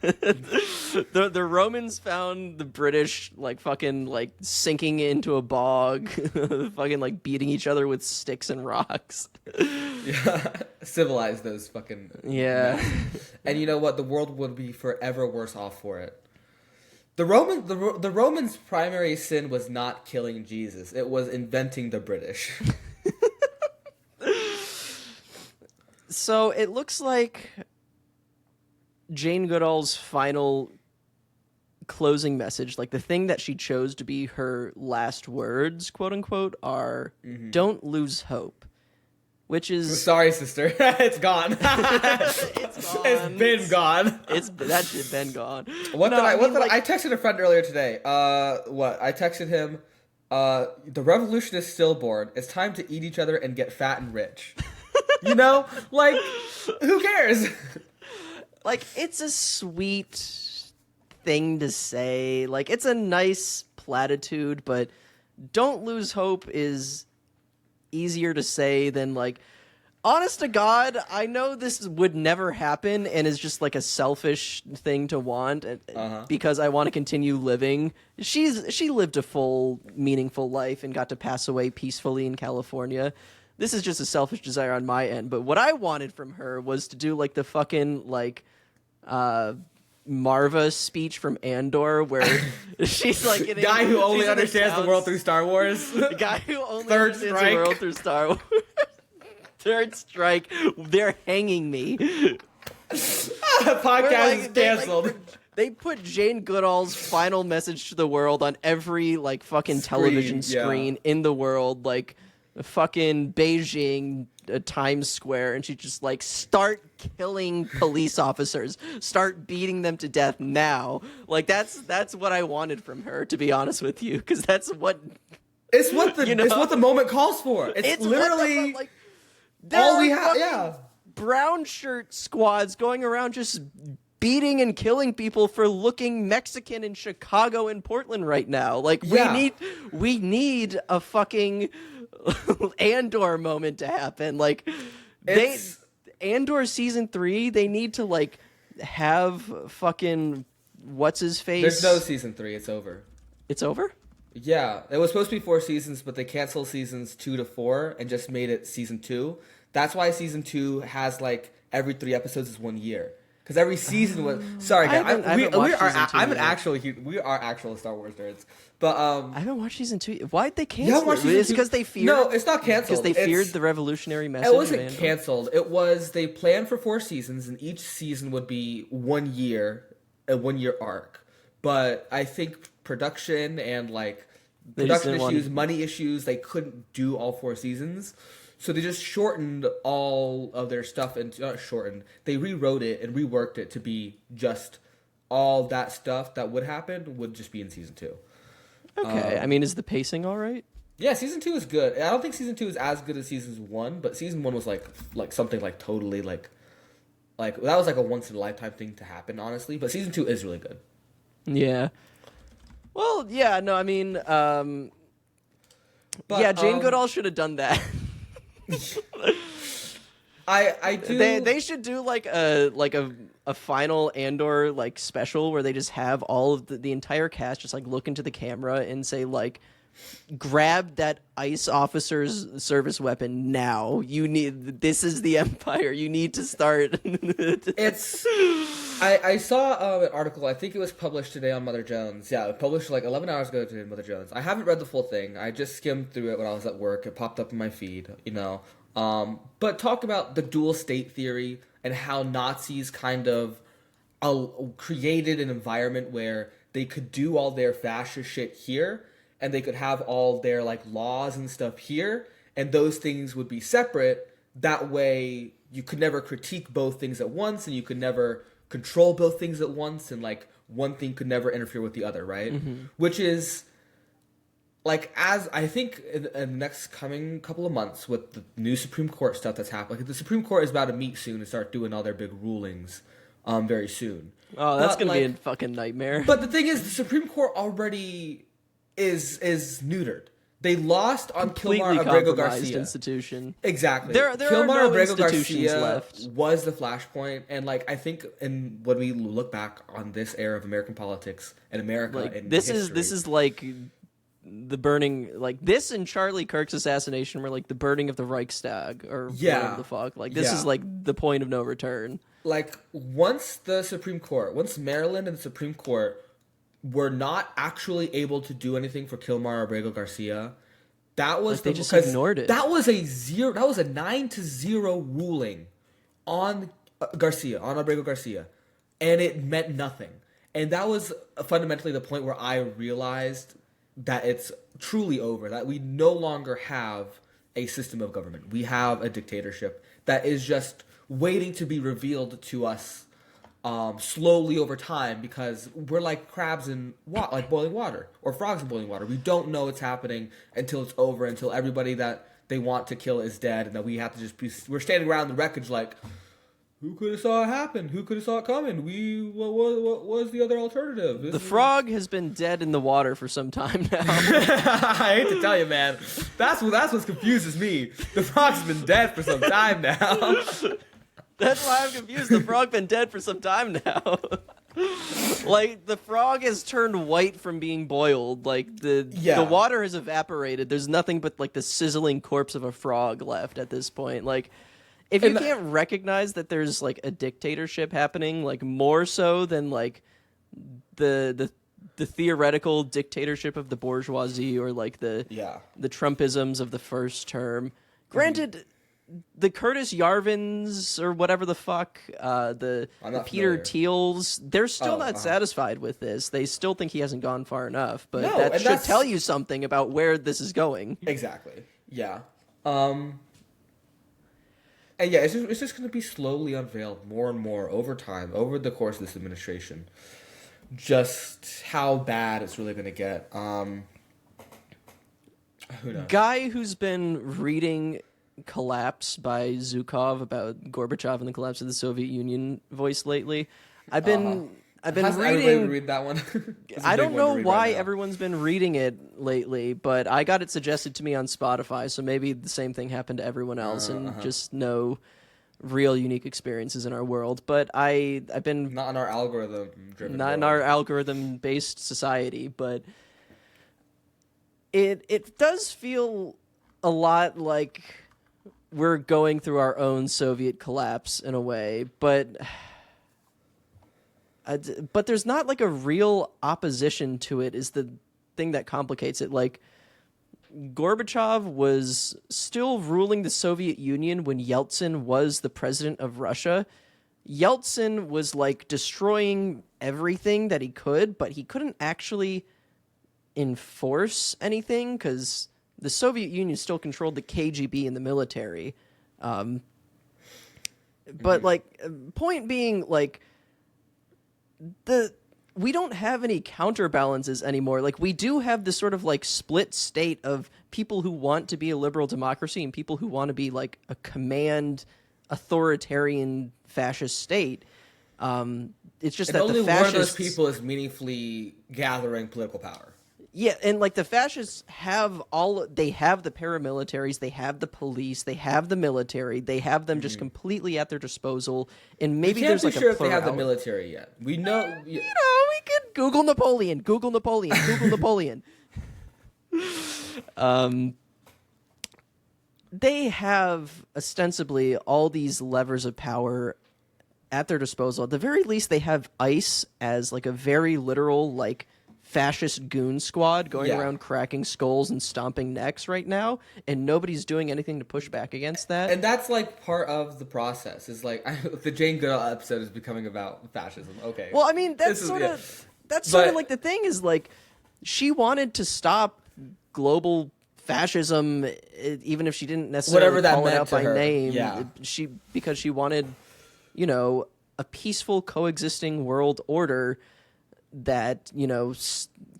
The Romans found the British fucking sinking into a bog, fucking beating each other with sticks and rocks. Yeah, civilize those fucking Yeah. And you know what? The world would be forever worse off for it. The Romans' primary sin was not killing Jesus. It was inventing the British. So it looks like Jane Goodall's final closing message, the thing that she chose to be her last words, quote unquote, are "Don't lose hope," which is Sorry, sister, it's gone. it's gone. It's been gone. That shit been gone. I texted a friend earlier today. I texted him. The revolution is stillborn. It's time to eat each other and get fat and rich. Who cares? It's a sweet thing to say. It's a nice platitude, but don't lose hope is easier to say than honest to God, I know this would never happen and is just a selfish thing to want because I want to continue living. She lived a full, meaningful life and got to pass away peacefully in California. This is just a selfish desire on my end, but what I wanted from her was to do the fucking Marva speech from Andor, where she's guy who only understands the world through Star Wars. The guy who only Third understands strike. the world through Star Wars. Third strike. They're hanging me. Podcast is canceled. They put Jane Goodall's final message to the world on every fucking television screen in the world, fucking Beijing, Times Square, and she just start killing police officers, start beating them to death now. That's what I wanted from her, to be honest with you, because that's what it's what the moment calls for. It's literally all we have. Yeah, brown shirt squads going around just beating and killing people for looking Mexican in Chicago and Portland right now. We need a fucking Andor moment to happen. Andor season 3, they need to have fucking what's his face. There's no season 3. It's over. It's over? Yeah, it was supposed to be 4 seasons, but they canceled seasons 2 to 4 and just made it season 2. That's why season 2 has like every 3 episodes is 1 year. Because every season was sorry guys, I haven't watched season two I'm an yet. actual we are actual Star Wars nerds, but I haven't watched season 2. Why'd they you haven't cancel watched it? season Is it two? because they feared? No, it's not Because canceled. they feared It's the revolutionary message it of wasn't Andor? canceled. It was they planned for 4 seasons, and each season would be 1 year, a 1 year arc. But I think production and like They just production didn't want issues, to. money issues, they couldn't do all 4 seasons. So they just shortened all of their stuff and not shortened. They rewrote it and reworked it to be just all that stuff that would happen would just be in season 2. Okay, I mean, is the pacing all right? Yeah, season 2 is good. I don't think season 2 is as good as season 1, but season 1 was like something like totally like that was like a once in a lifetime thing to happen, honestly. But season 2 is really good. Yeah. Well, yeah, no, I mean, But yeah, Jane Goodall should have done that. I do. They should do like a final Andor like special where they just have all of the entire cast just like look into the camera and say like, grab that ICE officer's service weapon now. This is the Empire. You need to start. It's I saw an article. I think it was published today on Mother Jones. Yeah, it published like 11 hours ago today on Mother Jones. I haven't read the full thing. I just skimmed through it when I was at work. It popped up in my feed, you know. But talk about the dual state theory and how Nazis kind of created an environment where they could do all their fascist shit here, and they could have all their like laws and stuff here, and those things would be separate. That way, you could never critique both things at once, and you could never control both things at once, and like one thing could never interfere with the other, right? Mm-hmm. Which is like, as I think in the next coming couple of months with the new Supreme Court stuff that's happening, like the Supreme Court is about to meet soon and start doing all their big rulings very soon. Oh, that's But, gonna be a like, fucking nightmare. But the thing is, the Supreme Court already is neutered. They lost on Completely Kilmar Abrego compromised Garcia. Institution. Exactly. There are Kilmar no Abrego institutions Garcia left. was the flashpoint, and like I think, when we look back on this era of American politics and America Like and this history, is like the burning, like this and Charlie Kirk's assassination were like the burning of the Reichstag or whatever the fuck. Like this is like the point of no return. like once Maryland and the Supreme Court were not actually able to do anything for Kilmar Abrego Garcia, that was Like, they just ignored it. That was a 9-0 ruling on on Abrego Garcia, and it meant nothing. And that was fundamentally the point where I realized that it's truly over, that we no longer have a system of government. We have a dictatorship that is just waiting to be revealed to us slowly over time, because we're like crabs in like boiling water, or frogs in boiling water. We don't know what's happening until it's over, until everybody that they want to kill is dead, and that we have to we're standing around the wreckage like, who could have saw it happen? Who could have saw it coming? What was the other alternative? The frog has been dead in the water for some time now. I hate to tell you, man. That's what confuses me. The frog's been dead for some time now. That's why I'm confused. The frog been dead for some time now. Like the frog has turned white from being boiled. Like the water has evaporated. There's nothing but like the sizzling corpse of a frog left at this point. Like, if you can't recognize that there's like a dictatorship happening, like more so than like the theoretical dictatorship of the bourgeoisie, or like the Trumpisms of the first term. Granted, the Curtis Yarvins or whatever the fuck, the Peter Thiels, they're still not satisfied with this. They still think he hasn't gone far enough, but that should tell you something about where this is going. Exactly. Yeah. And yeah, it's just going to be slowly unveiled more and more over time, over the course of this administration, just how bad it's really going to get. Who knows? Guy who's been reading Collapse by Zhukov about Gorbachev and the collapse of the Soviet Union voice lately. I've been reading. Read that one? I don't know why everyone's been reading it lately, but I got it suggested to me on Spotify, so maybe the same thing happened to everyone else, and just no real unique experiences in our world. But I've been not in our algorithm driven, not in our algorithm based society, but It does feel a lot like we're going through our own Soviet collapse in a way, but there's not like a real opposition to it is the thing that complicates it. Like, Gorbachev was still ruling the Soviet Union when Yeltsin was the president of Russia. Yeltsin was like destroying everything that he could, but he couldn't actually enforce anything because the Soviet Union still controlled the KGB and the military. But like, point being, like, we don't have any counterbalances anymore. Like, we do have this sort of like split state of people who want to be a liberal democracy and people who want to be like a command authoritarian fascist state. It's just that only the fascists, one of those people is meaningfully gathering political power. Yeah, and like the fascists have they have the paramilitaries, they have the police, they have the military, they have them just completely at their disposal. And maybe there's like sure a if they have the military yet. We know, we could Google Napoleon. They have ostensibly all these levers of power at their disposal. At the very least, they have ICE as like a very literal like fascist goon squad going around cracking skulls and stomping necks right now, and nobody's doing anything to push back against that. And that's like part of the process. Is like the Jane Goodall episode is becoming about fascism. Okay. Well, I mean, that's sort of like the thing is like she wanted to stop global fascism, even if she didn't necessarily call it out by name. Yeah. Because she wanted, a peaceful coexisting world order that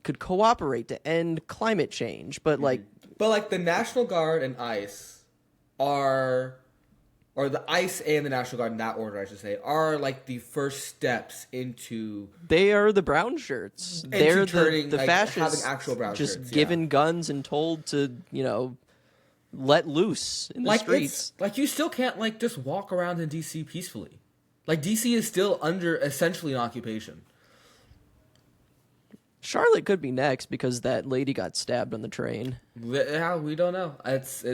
could cooperate to end climate change, but like the National Guard and ICE or the ICE and the National Guard in that order, I should say, are like the first steps into. They are the brown shirts. They're the like, fascists having actual brown just shirts, given guns and told to let loose in the streets. Like you still can't like just walk around in DC peacefully. Like DC is still under essentially an occupation. Charlotte could be next because that lady got stabbed on the train. Yeah, we don't know. It's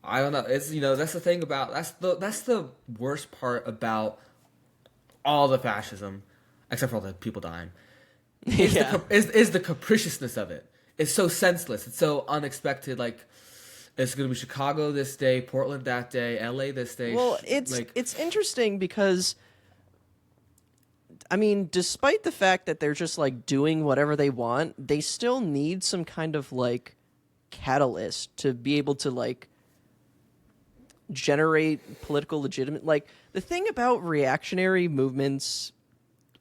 I don't know. It's that's the thing about that's the worst part about all the fascism, except for all the people dying. Is the capriciousness of it. It's so senseless. It's so unexpected. Like it's gonna be Chicago this day, Portland that day, LA this day. Well, it's interesting because, I mean, despite the fact that they're just like doing whatever they want, they still need some kind of like catalyst to be able to like generate political legitimate. Like the thing about reactionary movements,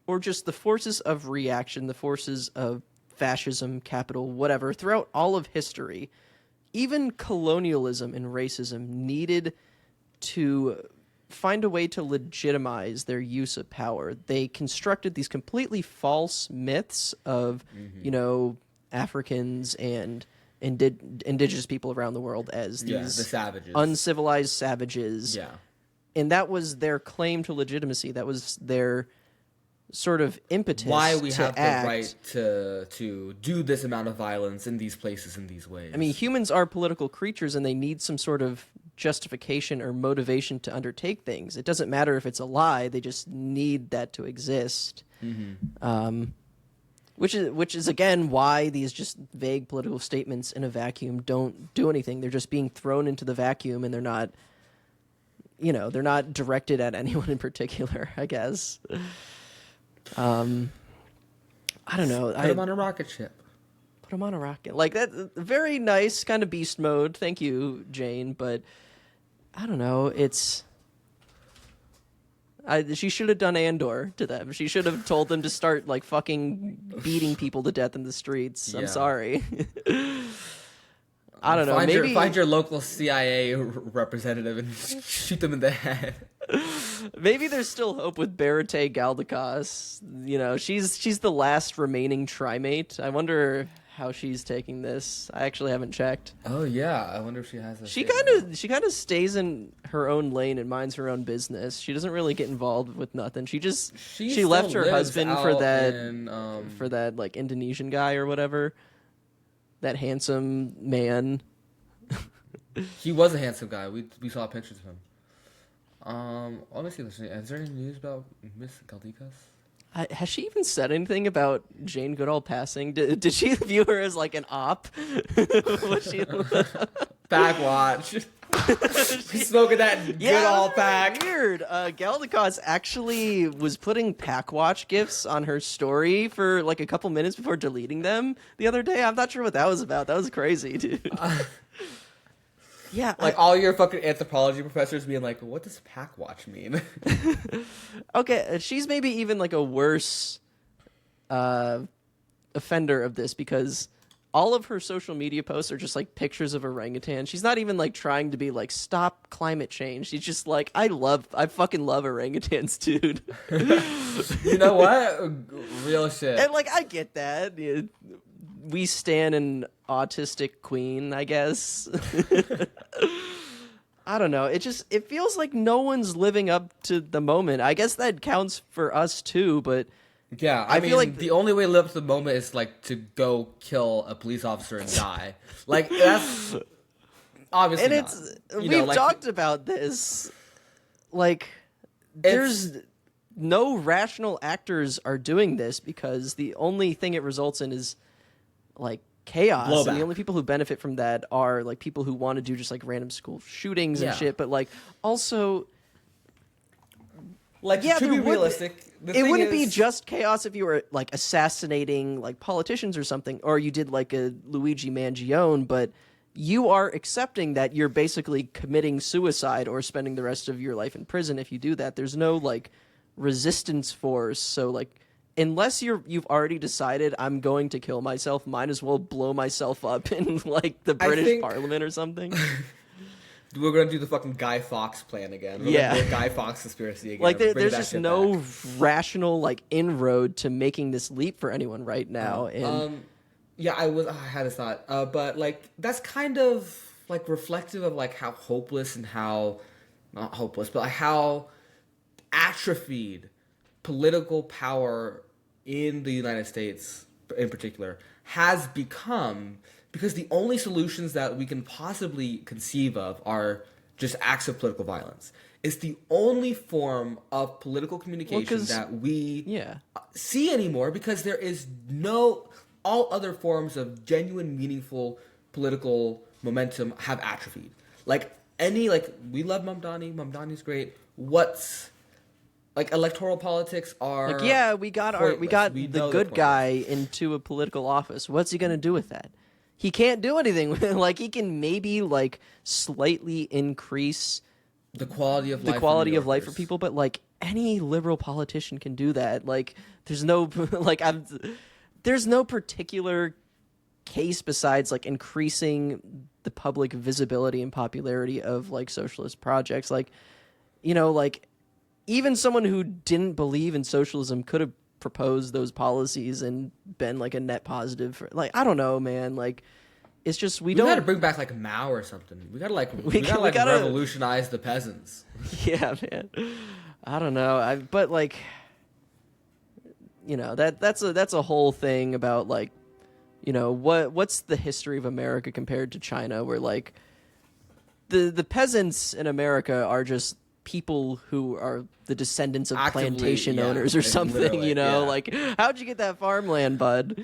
or just the forces of reaction, the forces of fascism, capital, whatever, throughout all of history, even colonialism and racism needed to find a way to legitimize their use of power. They constructed these completely false myths of, Africans and indigenous people around the world as these the savages. Uncivilized savages. Yeah. And that was their claim to legitimacy. That was their sort of impetus why we to have act. the right to do this amount of violence in these places in these ways. I mean, humans are political creatures and they need some sort of justification or motivation to undertake things. It doesn't matter if it's a lie, they just need that to exist. Which is again why these just vague political statements in a vacuum don't do anything. They're just being thrown into the vacuum and they're not directed at anyone in particular, I guess. I don't know. Put him on a rocket ship. Put him on a rocket. Like that, very nice kind of beast mode. Thank you, Jane. But I don't know. She should have done Andor to them. She should have told them to start like fucking beating people to death in the streets. I'm sorry. I don't know. Maybe find your local CIA representative and shoot them in the head. Maybe there's still hope with Barate Galdikas. She's the last remaining Trimate. I wonder how she's taking this. I actually haven't checked. Oh yeah, I wonder if she has. She kind of stays in her own lane and minds her own business. She doesn't really get involved with nothing. She left her husband for that like Indonesian guy or whatever. that handsome man. He was a handsome guy. We saw pictures of him. Let me see. Is there any news about Miss Galdikas? Has she even said anything about Jane Goodall passing? Did she view her as like an op? Was she Backwatch? She's smoking that Goodall pack. Weird. Galdikas actually was putting Packwatch gifs on her story for like a couple minutes before deleting them the other day. I'm not sure what that was about. That was crazy, dude. Yeah, like all your fucking anthropology professors being like, "What does Packwatch mean?" Okay, she's maybe even like a worse offender of this because all of her social media posts are just like pictures of orangutan. She's not even like trying to be like stop climate change. She's just like I fucking love orangutans, dude. You know what? Real shit. And like I get that. We stan an autistic queen, I guess. I don't know. It feels like no one's living up to the moment. I guess that counts for us too, but yeah, I mean, feel like the only way to live up to the moment is like to go kill a police officer and die. Like that's obviously. And we've talked about this. Like there's no rational actors are doing this because the only thing it results in is like chaos. Blowback. And the only people who benefit from that are like people who want to do just like random school shootings and shit, but like also like to be realistic, it wouldn't be just chaos if you were like assassinating like politicians or something, or you did like a Luigi Mangione, but you are accepting that you're basically committing suicide or spending the rest of your life in prison if you do that. There's no like resistance force, so like unless you've already decided I'm going to kill myself, might as well blow myself up in like the British Parliament or something. We're gonna do the fucking Guy Fawkes plan again. The Guy Fawkes conspiracy again. Like there's just no rational like inroad to making this leap for anyone right now. Yeah, I had this thought, but like that's kind of like reflective of like how hopeless and how not hopeless, but like how atrophied political power in the United States in particular has become, because the only solutions that we can possibly conceive of are just acts of political violence. It's the only form of political communication that we see anymore, because there is all other forms of genuine, meaningful political momentum have atrophied. Like we love Mamdani. Mamdani's great. Like electoral politics are like we got the good guy into a political office. What's he gonna do with that? He can't do anything. Like he can maybe like slightly increase the quality of life for people, but like any liberal politician can do that. Like there's no there's no particular case besides like increasing the public visibility and popularity of like socialist projects. Like like even someone who didn't believe in socialism could have proposed those policies and been like a net positive for, like I don't know, man. Like it's just we don't gotta bring back like Mao or something. We gotta revolutionize the peasants. Yeah, man. I don't know. But like that's a whole thing about like what's the history of America compared to China, where like the peasants in America are just people who are the descendants of plantation owners or something, like how'd you get that farmland, bud?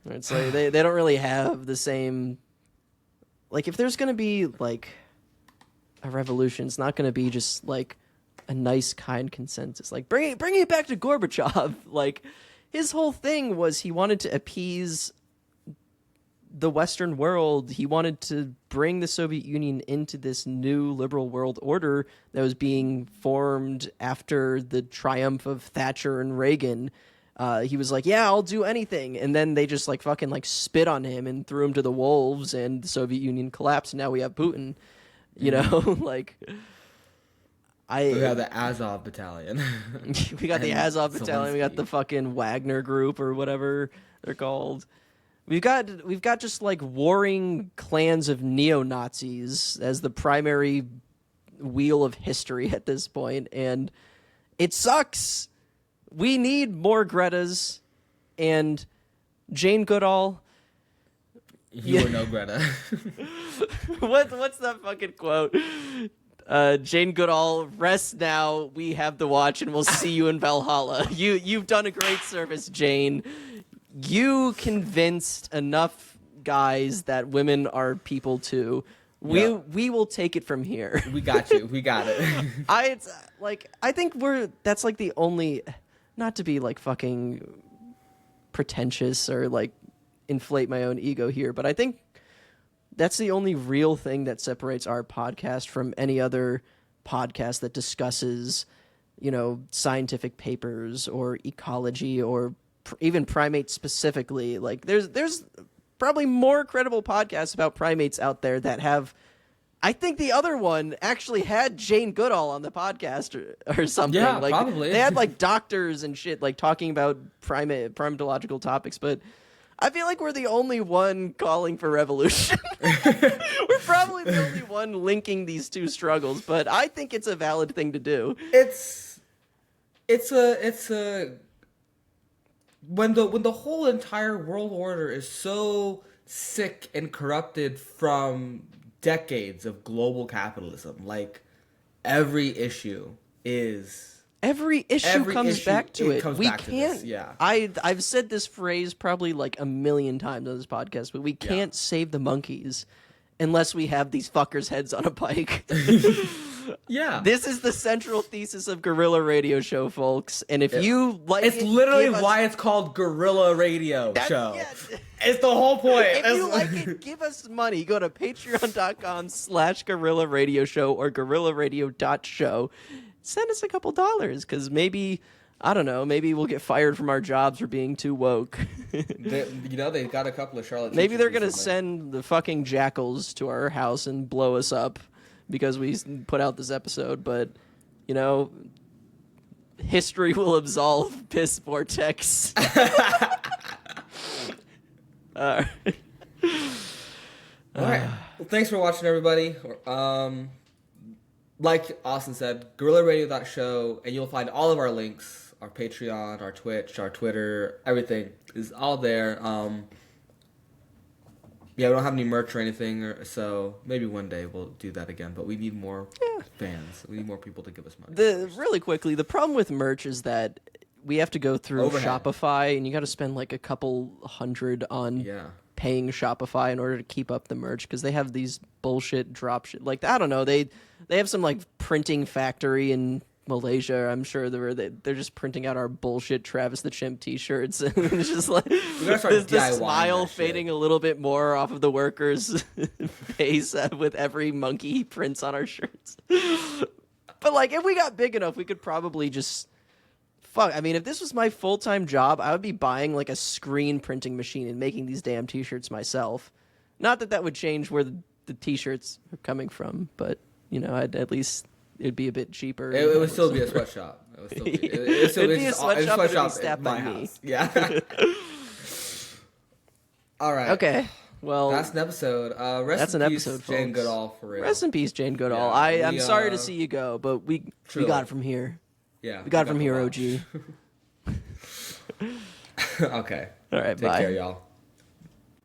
It's like they don't really have the same, like if there's gonna be like a revolution, it's not gonna be just like a nice kind consensus. Like bring it back to Gorbachev. Like his whole thing was he wanted to appease the Western world. He wanted to bring the Soviet Union into this new liberal world order that was being formed after the triumph of Thatcher and Reagan. He was like, yeah, I'll do anything. And then they just like fucking like spit on him and threw him to the wolves, and the Soviet Union collapsed. And now we have Putin, like we got the Azov battalion. We got the Azov battalion. We got the fucking Wagner group or whatever they're called. We've got just like warring clans of neo-Nazis as the primary wheel of history at this point, and it sucks. We need more Gretas, and Jane Goodall. You were no Greta. What's that fucking quote? Jane Goodall, rest now. We have the watch, and we'll see you in Valhalla. You've done a great service, Jane. You convinced enough guys that women are people too. We will take it from here. We got you. We got it. I think that's like the only, not to be like fucking pretentious or like inflate my own ego here, but I think that's the only real thing that separates our podcast from any other podcast that discusses, scientific papers or ecology or even primates specifically. Like there's probably more credible podcasts about primates out there that have. I think the other one actually had Jane Goodall on the podcast or something. Yeah, like, probably. They had like doctors and shit like talking about primatological topics, but I feel like we're the only one calling for revolution. We're probably the only one linking these two struggles, but I think it's a valid thing to do. It's a when the whole entire world order is so sick and corrupted from decades of global capitalism, like every issue comes back to it. We can't. Yeah, I've said this phrase probably like a million times on this podcast, but we can't save the monkeys unless we have these fuckers' heads on a pike. Yeah, this is the central thesis of Guerrilla Radio Show, folks. And if you like, it's literally why it's called Guerrilla Radio Show. Yeah. It's the whole point. If you like it, give us money. Go to patreon.com/Guerrilla Radio Show or guerrillaradio.show. Send us a couple dollars, because maybe, I don't know, maybe we'll get fired from our jobs for being too woke. They got a couple of Charlotte. Maybe they're going to send the fucking jackals to our house and blow us up because we put out this episode. But, history will absolve Piss Vortex. All right. Well, thanks for watching, everybody. Like Austin said, guerrillaradio.show, and you'll find all of our links, our Patreon, our Twitch, our Twitter, everything is all there. We don't have any merch or anything, so maybe one day we'll do that again, but we need more fans. We need more people to give us money. Really quickly, the problem with merch is that we have to go through Shopify, and you got to spend like a couple $100 on paying Shopify in order to keep up the merch, because they have these bullshit drop shit. Like, I don't know, they have some like printing factory in Malaysia. I'm sure they're just printing out our bullshit Travis the Chimp t-shirts. It's just like the smile fading a little bit more off of the workers' face with every monkey he prints on our shirts. But like, if we got big enough, we could probably just I mean, if this was my full-time job, I would be buying like a screen printing machine and making these damn t-shirts myself. Not that would change where the t-shirts are coming from, but at least it'd be a bit cheaper. It would still be a sweatshop. It'd be a sweatshop at my house. Yeah. All right. Okay. Well, that's an episode. Rest in peace, Jane Goodall, for real. Rest in peace, Jane Goodall. Yeah, I'm sorry to see you go, but we got it from here. Yeah. We got it from here, OG. Okay. All right, Take bye. care, y'all.